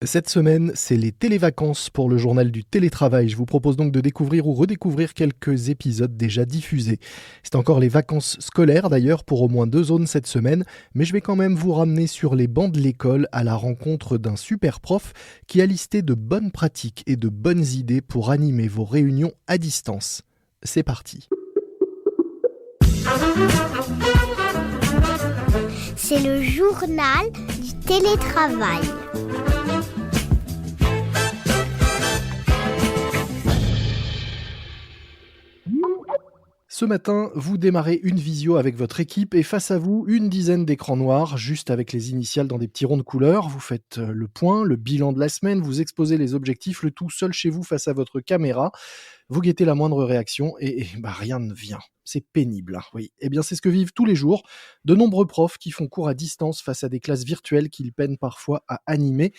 Cette semaine, c'est les télévacances pour le journal du télétravail. Je vous propose donc de découvrir ou redécouvrir quelques épisodes déjà diffusés. C'est encore les vacances scolaires d'ailleurs pour au moins 2 zones cette semaine, mais je vais quand même vous ramener sur les bancs de l'école à la rencontre d'un super prof qui a listé de bonnes pratiques et de bonnes idées pour animer vos réunions à distance. C'est parti. C'est le journal du télétravail. Ce matin, vous démarrez une visio avec votre équipe et face à vous, une dizaine d'écrans noirs, juste avec les initiales dans des petits ronds de couleur. Vous faites le point, le bilan de la semaine, vous exposez les objectifs, le tout seul chez vous face à votre caméra. Vous guettez la moindre réaction et rien ne vient. C'est pénible, hein, oui. Eh bien, c'est ce que vivent tous les jours de nombreux profs qui font cours à distance face à des classes virtuelles qu'ils peinent parfois à animer.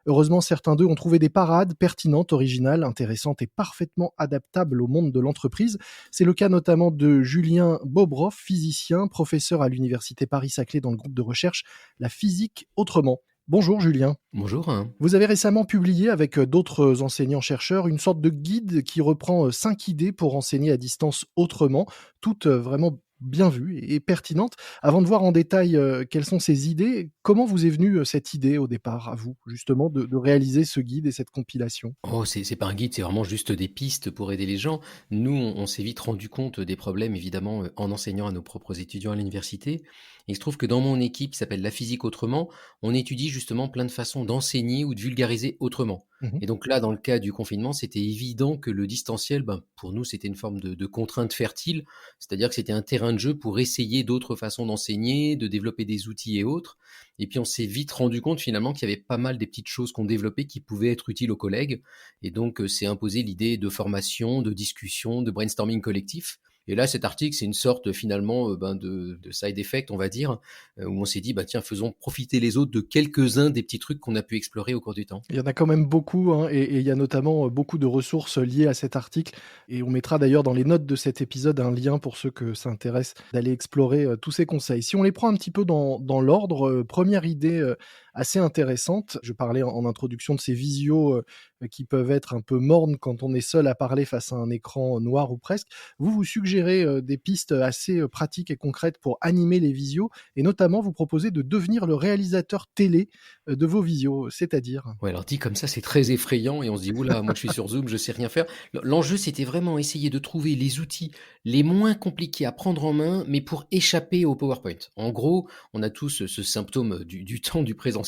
Heureusement, certains d'eux ont trouvé des parades pertinentes, originales, intéressantes et parfaitement adaptables au monde de l'entreprise. C'est le cas notamment de Julien Bobroff, physicien, professeur à l'université Paris-Saclay dans le groupe de recherche La physique autrement. Bonjour Julien. Bonjour. Vous avez récemment publié avec d'autres enseignants-chercheurs une sorte de guide qui reprend 5 idées pour enseigner à distance autrement, toutes vraiment bien vues et pertinentes. Avant de voir en détail quelles sont ces idées, comment vous est venue cette idée au départ, à vous, justement, de réaliser ce guide et cette compilation? Oh, c'est pas un guide, c'est vraiment juste des pistes pour aider les gens. Nous, on s'est vite rendu compte des problèmes, évidemment, en enseignant à nos propres étudiants à l'université. Il se trouve que dans mon équipe, qui s'appelle La physique autrement, on étudie justement plein de façons d'enseigner ou de vulgariser autrement. Mmh. Et donc là, dans le cas du confinement, c'était évident que le distanciel, pour nous, c'était une forme de contrainte fertile, c'est-à-dire que c'était un terrain de jeu pour essayer d'autres façons d'enseigner, de développer des outils et autres. Et puis on s'est vite rendu compte finalement qu'il y avait pas mal des petites choses qu'on développait qui pouvaient être utiles aux collègues. Et donc s'est imposé l'idée de formation, de discussion, de brainstorming collectif. Et là, cet article, c'est une sorte finalement de side effect, on va dire, où on s'est dit, tiens, faisons profiter les autres de quelques-uns des petits trucs qu'on a pu explorer au cours du temps. Il y en a quand même beaucoup, hein, et il y a notamment beaucoup de ressources liées à cet article. Et on mettra d'ailleurs dans les notes de cet épisode un lien pour ceux que ça intéresse d'aller explorer tous ces conseils. Si on les prend un petit peu dans l'ordre, première idée assez intéressante. Je parlais en introduction de ces visios qui peuvent être un peu mornes quand on est seul à parler face à un écran noir ou presque. Vous suggérez des pistes assez pratiques et concrètes pour animer les visios, et notamment vous proposez de devenir le réalisateur télé de vos visios, c'est-à-dire? Ouais, alors dit comme ça, c'est très effrayant et on se dit: «Ouh là, moi je suis sur Zoom, je sais rien faire». L'enjeu, c'était vraiment essayer de trouver les outils les moins compliqués à prendre en main, mais pour échapper au PowerPoint. En gros, on a tous ce symptôme du temps du présentiel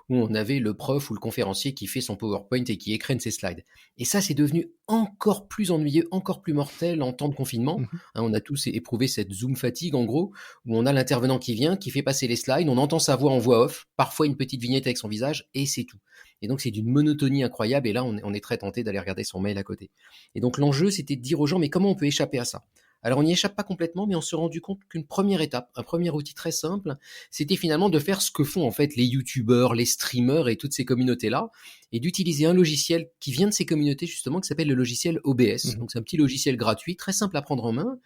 où on avait le prof ou le conférencier qui fait son PowerPoint et qui écrène ses slides. Et ça, c'est devenu encore plus ennuyeux, encore plus mortel en temps de confinement. Mmh. Hein, on a tous éprouvé cette Zoom fatigue en gros, où on a l'intervenant qui vient, qui fait passer les slides, on entend sa voix en voix off, parfois une petite vignette avec son visage et c'est tout. Et donc c'est d'une monotonie incroyable et là on est très tenté d'aller regarder son mail à côté. Et donc l'enjeu c'était de dire aux gens mais comment on peut échapper à ça? Alors on n'y échappe pas complètement, mais on s'est rendu compte qu'une première étape, un premier outil très simple, c'était finalement de faire ce que font en fait les youtubeurs, les streamers et toutes ces communautés-là, et d'utiliser un logiciel qui vient de ces communautés justement, qui s'appelle le logiciel OBS. Mmh. Donc c'est un petit logiciel gratuit, très simple à prendre en main,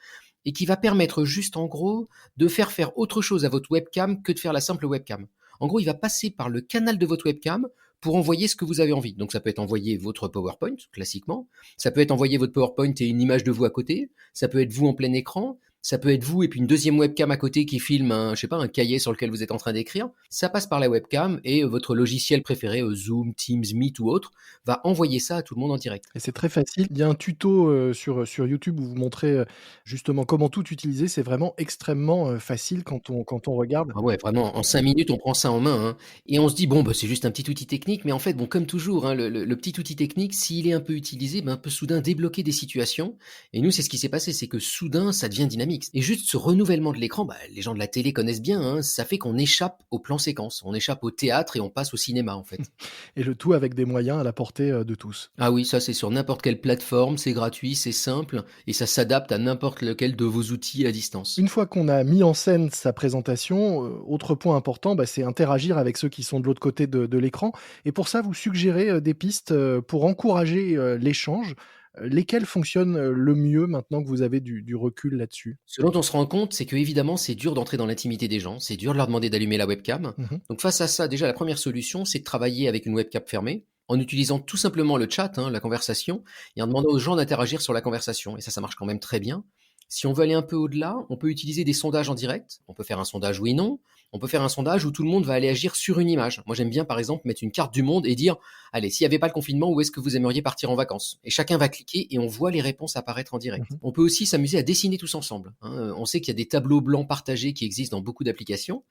et qui va permettre juste en gros de faire autre chose à votre webcam que de faire la simple webcam. En gros, il va passer par le canal de votre webcam pour envoyer ce que vous avez envie. Donc ça peut être envoyer votre PowerPoint, classiquement. Ça peut être envoyer votre PowerPoint et une image de vous à côté. Ça peut être vous en plein écran. Ça peut être vous et puis une deuxième webcam à côté qui filme un, je sais pas, un cahier sur lequel vous êtes en train d'écrire. Ça passe par la webcam et votre logiciel préféré, Zoom, Teams, Meet ou autre, va envoyer ça à tout le monde en direct. Et c'est très facile. Il y a un tuto sur YouTube où vous montrez justement comment tout utiliser. C'est vraiment extrêmement facile quand on regarde. Ah ouais, vraiment, en 5 minutes, on prend ça en main, hein, et on se dit: «Bon, c'est juste un petit outil technique», mais en fait, bon, comme toujours, hein, le petit outil technique, s'il est un peu utilisé, peut soudain débloquer des situations. Et nous, c'est ce qui s'est passé, c'est que soudain, ça devient dynamique. Et juste ce renouvellement de l'écran, les gens de la télé connaissent bien, hein, ça fait qu'on échappe au plan séquence, on échappe au théâtre et on passe au cinéma, en fait. Et le tout avec des moyens à la portée de tous. Ah oui, ça, c'est sur n'importe quelle plateforme, c'est gratuit, c'est simple et ça s'adapte à n'importe lequel de vos outils à distance. Une fois qu'on a mis en scène sa présentation, autre point important, c'est interagir avec ceux qui sont de l'autre côté de l'écran. Et pour ça, vous suggérez des pistes pour encourager l'échange. Lesquels fonctionnent, le mieux maintenant que vous avez du recul là-dessus? Ce dont on se rend compte, c'est qu'évidemment, c'est dur d'entrer dans l'intimité des gens, c'est dur de leur demander d'allumer la webcam. Mmh. Donc face à ça, déjà la première solution, c'est de travailler avec une webcam fermée, en utilisant tout simplement le chat, la conversation, et en demandant aux gens d'interagir sur la conversation. Et ça marche quand même très bien. Si on veut aller un peu au-delà, on peut utiliser des sondages en direct. On peut faire un sondage oui/non. On peut faire un sondage où tout le monde va aller agir sur une image. Moi, j'aime bien, par exemple, mettre une carte du monde et dire, allez, s'il n'y avait pas le confinement, où est-ce que vous aimeriez partir en vacances? Et chacun va cliquer et on voit les réponses apparaître en direct. Mmh. On peut aussi s'amuser à dessiner tous ensemble. On sait qu'il y a des tableaux blancs partagés qui existent dans beaucoup d'applications.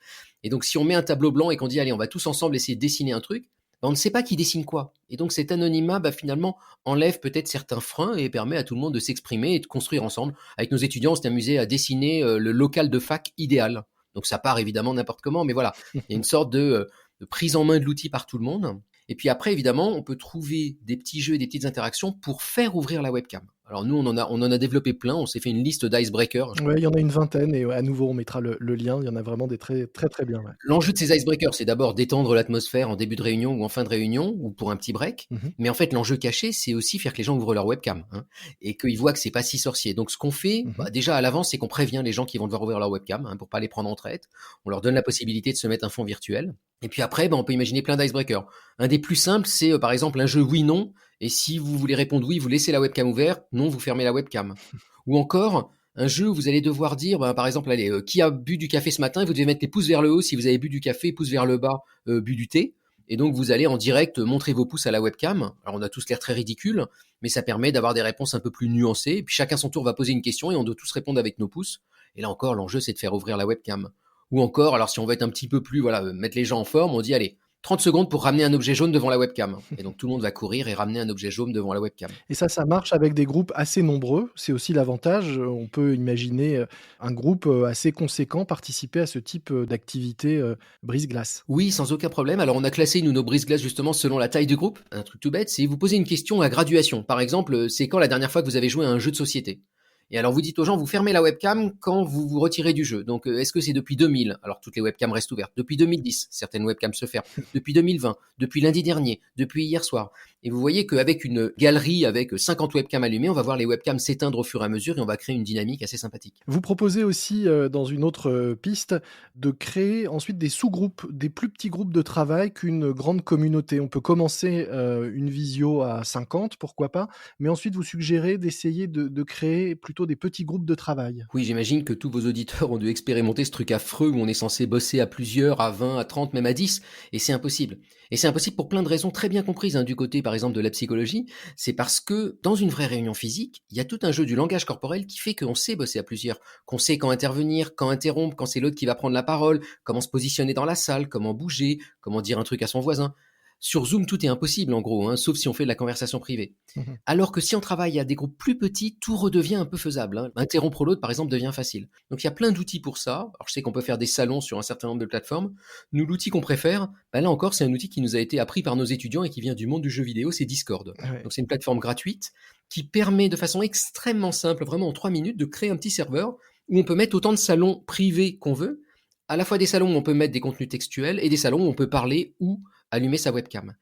Et donc, si on met un tableau blanc et qu'on dit, allez, on va tous ensemble essayer de dessiner un truc, on ne sait pas qui dessine quoi. Et donc cet anonymat, finalement, enlève peut-être certains freins et permet à tout le monde de s'exprimer et de construire ensemble. Avec nos étudiants, on s'est amusé à dessiner le local de fac idéal. Donc ça part évidemment n'importe comment, mais voilà, il y a une sorte de prise en main de l'outil par tout le monde. Et puis après, évidemment, on peut trouver des petits jeux et des petites interactions pour faire ouvrir la webcam. Alors nous, on en a développé plein, on s'est fait une liste d'icebreakers. Ouais, il y en a une vingtaine et ouais, à nouveau, on mettra le lien. Il y en a vraiment des très, très, très bien, ouais. L'enjeu de ces icebreakers, c'est d'abord d'étendre l'atmosphère en début de réunion ou en fin de réunion ou pour un petit break. Mmh. Mais en fait, l'enjeu caché, c'est aussi faire que les gens ouvrent leur webcam et qu'ils voient que c'est pas si sorcier. Donc, ce qu'on fait, Mmh. déjà à l'avance, c'est qu'on prévient les gens qui vont devoir ouvrir leur webcam pour pas les prendre en traite. On leur donne la possibilité de se mettre un fond virtuel. Et puis après, on peut imaginer plein d'icebreakers. Un des plus simples, c'est par exemple un jeu oui/non. Et si vous voulez répondre oui, vous laissez la webcam ouverte. Non, vous fermez la webcam. Ou encore un jeu où vous allez devoir dire, par exemple, allez, qui a bu du café ce matin? Vous devez mettre les pouces vers le haut si vous avez bu du café, pouces vers le bas, bu du thé. Et donc, vous allez en direct montrer vos pouces à la webcam. Alors, on a tous l'air très ridicule, mais ça permet d'avoir des réponses un peu plus nuancées. Et puis, chacun son tour va poser une question et on doit tous répondre avec nos pouces. Et là encore, l'enjeu, c'est de faire ouvrir la webcam. Ou encore, alors si on veut être un petit peu plus, voilà, mettre les gens en forme, on dit, allez, 30 secondes pour ramener un objet jaune devant la webcam. Et donc, tout le monde va courir et ramener un objet jaune devant la webcam. Et ça marche avec des groupes assez nombreux. C'est aussi l'avantage. On peut imaginer, un groupe, assez conséquent participer à ce type, d'activité, brise-glace. Oui, sans aucun problème. Alors, on a classé, nous, nos brise-glaces, justement, selon la taille du groupe. Un truc tout bête, c'est vous posez une question à graduation. Par exemple, c'est quand la dernière fois que vous avez joué à un jeu de société? Et alors, vous dites aux gens, vous fermez la webcam quand vous vous retirez du jeu. Donc, est-ce que c'est depuis 2000? Alors, toutes les webcams restent ouvertes. Depuis 2010, certaines webcams se ferment. Depuis 2020, depuis lundi dernier, depuis hier soir. Et vous voyez qu'avec une galerie avec 50 webcams allumées, on va voir les webcams s'éteindre au fur et à mesure et on va créer une dynamique assez sympathique. Vous proposez aussi, dans une autre, piste, de créer ensuite des sous-groupes, des plus petits groupes de travail qu'une grande communauté. On peut commencer, une visio à 50, pourquoi pas, mais ensuite vous suggérez d'essayer de créer plutôt des petits groupes de travail. Oui, j'imagine que tous vos auditeurs ont dû expérimenter ce truc affreux où on est censé bosser à plusieurs, à 20, à 30, même à 10, et c'est impossible. Et c'est impossible pour plein de raisons très bien comprises, du côté, par exemple, de la psychologie. C'est parce que dans une vraie réunion physique, il y a tout un jeu du langage corporel qui fait qu'on sait bosser à plusieurs, qu'on sait quand intervenir, quand interrompre, quand c'est l'autre qui va prendre la parole, comment se positionner dans la salle, comment bouger, comment dire un truc à son voisin. Sur Zoom, tout est impossible, en gros, sauf si on fait de la conversation privée. Mmh. Alors que si on travaille à des groupes plus petits, tout redevient un peu faisable. Interrompre l'autre, par exemple, devient facile. Donc il y a plein d'outils pour ça. Alors je sais qu'on peut faire des salons sur un certain nombre de plateformes. Nous, l'outil qu'on préfère, là encore, c'est un outil qui nous a été appris par nos étudiants et qui vient du monde du jeu vidéo, c'est Discord. Ouais. Donc c'est une plateforme gratuite qui permet de façon extrêmement simple, vraiment en 3 minutes, de créer un petit serveur où on peut mettre autant de salons privés qu'on veut, à la fois des salons où on peut mettre des contenus textuels et des salons où on peut parler ou allumer sa webcam.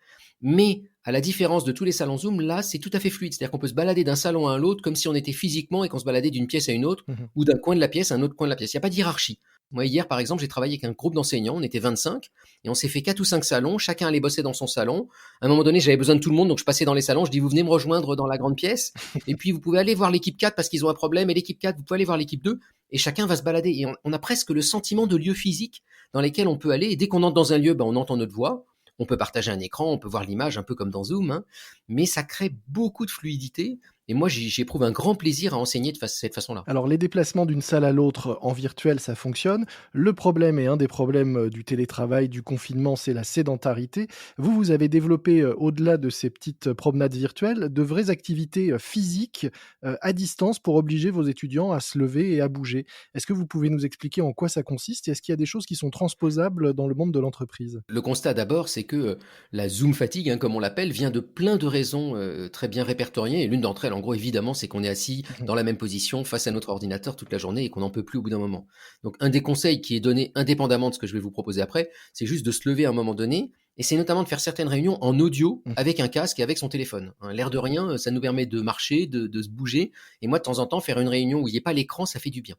Mais à la différence de tous les salons Zoom, là, c'est tout à fait fluide. C'est-à-dire qu'on peut se balader d'un salon à un autre comme si on était physiquement et qu'on se baladait d'une pièce à une autre Mmh. ou d'un coin de la pièce à un autre coin de la pièce. Il n'y a pas de hiérarchie. Moi, hier, par exemple, j'ai travaillé avec un groupe d'enseignants. On était 25 et on s'est fait 4 ou 5 salons. Chacun allait bosser dans son salon. À un moment donné, j'avais besoin de tout le monde, donc je passais dans les salons. Je dis, vous venez me rejoindre dans la grande pièce. Et puis, vous pouvez aller voir l'équipe 4 parce qu'ils ont un problème. Et l'équipe 4, vous pouvez aller voir l'équipe 2. Et chacun va se balader. Et on a presque le sentiment de lieu physique dans lesquels on peut aller. Et dès qu'on entre dans un lieu, on entend notre voix. On peut partager un écran, on peut voir l'image un peu comme dans Zoom, mais ça crée beaucoup de fluidité. Et moi, j'éprouve un grand plaisir à enseigner de cette façon-là. Alors les déplacements d'une salle à l'autre en virtuel, ça fonctionne. Le problème et un des problèmes, du télétravail, du confinement, c'est la sédentarité. Vous avez développé, au-delà de ces petites promenades virtuelles, de vraies activités, physiques, à distance pour obliger vos étudiants à se lever et à bouger. Est-ce que vous pouvez nous expliquer en quoi ça consiste et est-ce qu'il y a des choses qui sont transposables dans le monde de l'entreprise? Le constat d'abord, c'est que la Zoom fatigue, comme on l'appelle, vient de plein de raisons très bien répertoriées. Et l'une d'entre elles, en gros, évidemment, c'est qu'on est assis Mmh. dans la même position face à notre ordinateur toute la journée et qu'on n'en peut plus au bout d'un moment. Donc, un des conseils qui est donné indépendamment de ce que je vais vous proposer après, c'est juste de se lever à un moment donné Et c'est notamment de faire certaines réunions en audio Mmh. avec un casque et avec son téléphone. L'air de rien, ça nous permet de marcher, de se bouger. Et moi, de temps en temps, faire une réunion où il n'y ait pas l'écran, ça fait du bien.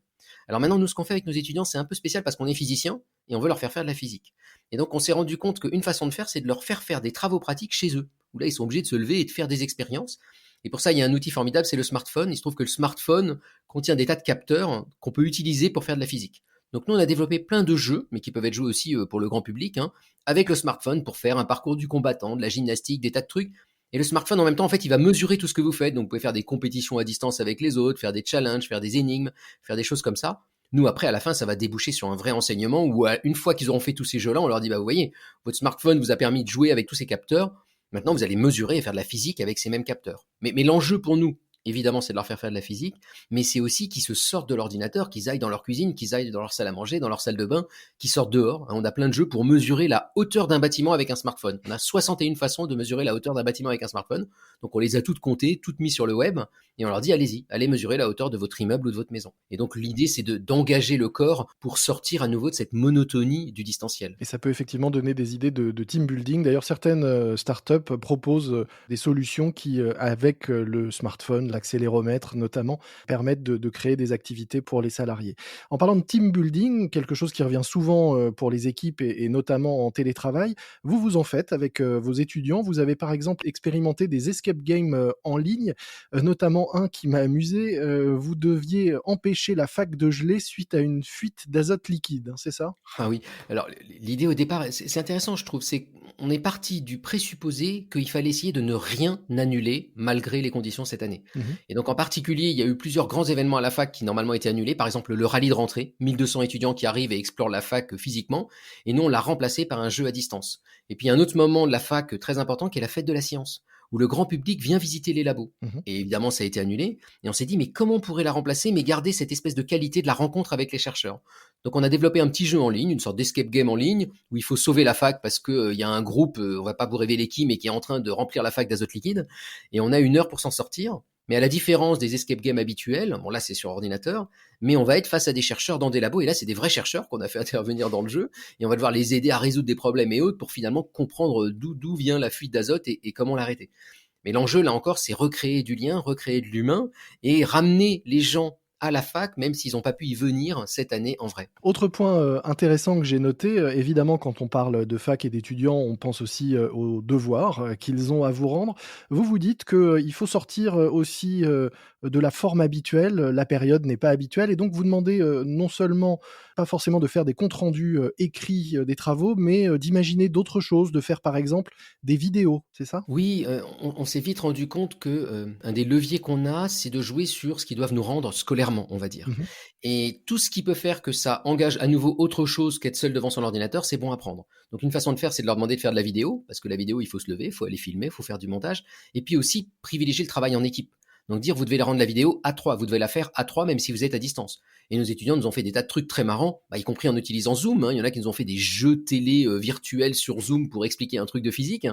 Alors maintenant, nous, ce qu'on fait avec nos étudiants, c'est un peu spécial parce qu'on est physicien et on veut leur faire de la physique. Et donc, on s'est rendu compte qu'une façon de faire, c'est de leur faire des travaux pratiques chez eux, où là, ils sont obligés de se lever et de faire des expériences. Et pour ça, il y a un outil formidable, c'est le smartphone. Il se trouve que le smartphone contient des tas de capteurs qu'on peut utiliser pour faire de la physique. Donc nous, on a développé plein de jeux, mais qui peuvent être joués aussi pour le grand public, avec le smartphone pour faire un parcours du combattant, de la gymnastique, des tas de trucs. Et le smartphone, en même temps, en fait, il va mesurer tout ce que vous faites. Donc vous pouvez faire des compétitions à distance avec les autres, faire des challenges, faire des énigmes, faire des choses comme ça. Nous, après, à la fin, ça va déboucher sur un vrai enseignement où, une fois qu'ils auront fait tous ces jeux-là, on leur dit, vous voyez, votre smartphone vous a permis de jouer avec tous ces capteurs. Maintenant, vous allez mesurer et faire de la physique avec ces mêmes capteurs. Mais l'enjeu pour nous, évidemment, c'est de leur faire de la physique, mais c'est aussi qu'ils se sortent de l'ordinateur, qu'ils aillent dans leur cuisine, qu'ils aillent dans leur salle à manger, dans leur salle de bain, qu'ils sortent dehors. On a plein de jeux pour mesurer la hauteur d'un bâtiment avec un smartphone. On a 61 façons de mesurer la hauteur d'un bâtiment avec un smartphone. Donc on les a toutes comptées, toutes mises sur le web, et on leur dit, allez-y, allez mesurer la hauteur de votre immeuble ou de votre maison. Et donc l'idée, c'est d'engager le corps pour sortir à nouveau de cette monotonie du distanciel. Et ça peut effectivement donner des idées de team building. D'ailleurs, certaines startups proposent des solutions qui, avec le smartphone, l'accéléromètre notamment, permettent de créer des activités pour les salariés. En parlant de team building, quelque chose qui revient souvent pour les équipes et notamment en télétravail, vous en faites avec vos étudiants. Vous avez par exemple expérimenté des escape games en ligne, notamment un qui m'a amusé. Vous deviez empêcher la fac de geler suite à une fuite d'azote liquide, hein, c'est ça? Ah oui, alors l'idée au départ, c'est intéressant je trouve, c'est qu'on est parti du présupposé qu'il fallait essayer de ne rien annuler malgré les conditions cette année. Mmh. Et donc en particulier, il y a eu plusieurs grands événements à la fac qui normalement étaient annulés, par exemple le rallye de rentrée, 1200 étudiants qui arrivent et explorent la fac physiquement, et nous on l'a remplacé par un jeu à distance. Et puis un autre moment de la fac très important qui est la fête de la science, où le grand public vient visiter les labos. Mmh. Et évidemment ça a été annulé, et on s'est dit mais comment on pourrait la remplacer mais garder cette espèce de qualité de la rencontre avec les chercheurs. Donc on a développé un petit jeu en ligne, une sorte d'escape game en ligne, où il faut sauver la fac parce que y a un groupe, on va pas vous révéler qui, mais qui est en train de remplir la fac d'azote liquide, et on a 1 heure pour s'en sortir. Mais à la différence des escape games habituels, bon là c'est sur ordinateur, mais on va être face à des chercheurs dans des labos, et là c'est des vrais chercheurs qu'on a fait intervenir dans le jeu, et on va devoir les aider à résoudre des problèmes et autres pour finalement comprendre d'où vient la fuite d'azote et comment l'arrêter. Mais l'enjeu là encore, c'est recréer du lien, recréer de l'humain, et ramener les gens à la fac, même s'ils n'ont pas pu y venir cette année en vrai. Autre point, intéressant que j'ai noté, évidemment quand on parle de fac et d'étudiants, on pense aussi, aux devoirs, qu'ils ont à vous rendre. Vous dites qu'il faut sortir, aussi, de la forme habituelle, la période n'est pas habituelle et donc vous demandez, non seulement, pas forcément de faire des comptes rendus, écrits, des travaux, mais, d'imaginer d'autres choses, de faire par exemple des vidéos, c'est ça? Oui, on s'est vite rendu compte que, un des leviers qu'on a, c'est de jouer sur ce qu'ils doivent nous rendre scolairement, on va dire. Mmh. Et tout ce qui peut faire que ça engage à nouveau autre chose qu'être seul devant son ordinateur, c'est bon à prendre. Donc une façon de faire, c'est de leur demander de faire de la vidéo, parce que la vidéo, il faut se lever, il faut aller filmer, il faut faire du montage, et puis aussi privilégier le travail en équipe. Donc dire, vous devez la rendre la vidéo à 3, vous devez la faire à 3 même si vous êtes à distance. Et nos étudiants nous ont fait des tas de trucs très marrants, y compris en utilisant Zoom. Il y en a qui nous ont fait des jeux télé virtuels sur Zoom pour expliquer un truc de physique.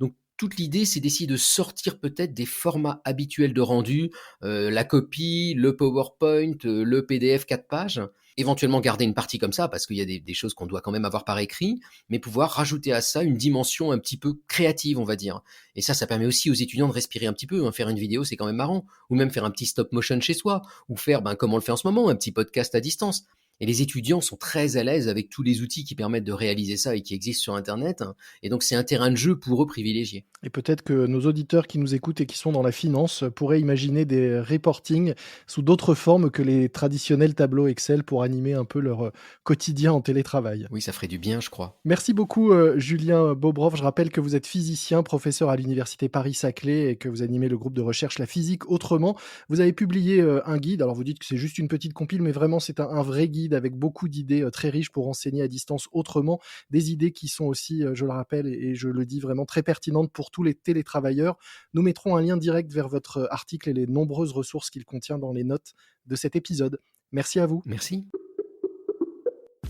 Donc toute l'idée, c'est d'essayer de sortir peut-être des formats habituels de rendu, la copie, le PowerPoint, le PDF 4 pages, éventuellement garder une partie comme ça, parce qu'il y a des choses qu'on doit quand même avoir par écrit, mais pouvoir rajouter à ça une dimension un petit peu créative, on va dire. Et ça permet aussi aux étudiants de respirer un petit peu. Faire une vidéo, c'est quand même marrant. Ou même faire un petit stop motion chez soi, ou faire, comme on le fait en ce moment, un petit podcast à distance. Et les étudiants sont très à l'aise avec tous les outils qui permettent de réaliser ça et qui existent sur Internet. Et donc, c'est un terrain de jeu pour eux privilégié. Et peut-être que nos auditeurs qui nous écoutent et qui sont dans la finance pourraient imaginer des reportings sous d'autres formes que les traditionnels tableaux Excel pour animer un peu leur quotidien en télétravail. Oui, ça ferait du bien, je crois. Merci beaucoup Julien Bobrov. Je rappelle que vous êtes physicien, professeur à l'université Paris-Saclay et que vous animez le groupe de recherche La Physique Autrement. Vous avez publié un guide, alors vous dites que c'est juste une petite compile, mais vraiment c'est un vrai guide avec beaucoup d'idées très riches pour enseigner à distance autrement. Des idées qui sont aussi, je le rappelle et je le dis, vraiment très pertinentes pour tous les télétravailleurs. Nous mettrons un lien direct vers votre article et les nombreuses ressources qu'il contient dans les notes de cet épisode. Merci à vous. Merci.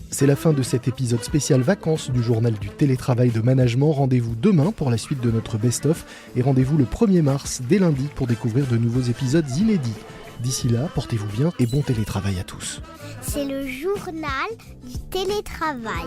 C'est la fin de cet épisode spécial vacances du journal du télétravail de management. Rendez-vous demain pour la suite de notre best-of et rendez-vous le 1er mars dès lundi pour découvrir de nouveaux épisodes inédits. D'ici là, portez-vous bien et bon télétravail à tous. C'est le journal du télétravail.